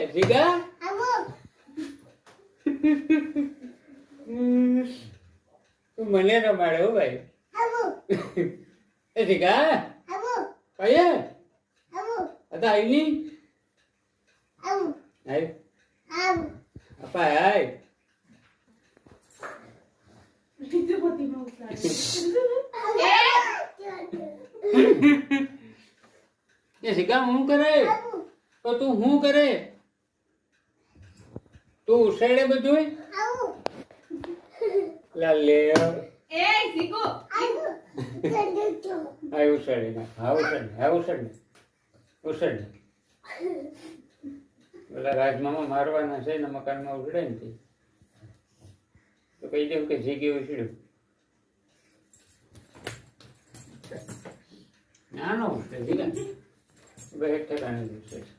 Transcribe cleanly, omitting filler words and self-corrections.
જીગા તું મને રમાડે હો ભાઈ એ જીગા કયા હતા આઈ ની આઈ અપા આઈ એ જીગા હું કરે તો તું હું કરે તું ઉછેડે બધું લે એ શીખો આ ઉછેડે ના હા ઉછેડે પેલા રાજમામા મારવાના છે ને મકાનમાં ઉછળે ને તે તો કહી દઉં કે જીગી ઉછળ્યું નાનો ઉછળે જીગા બે ઠેકાણે ઉછળે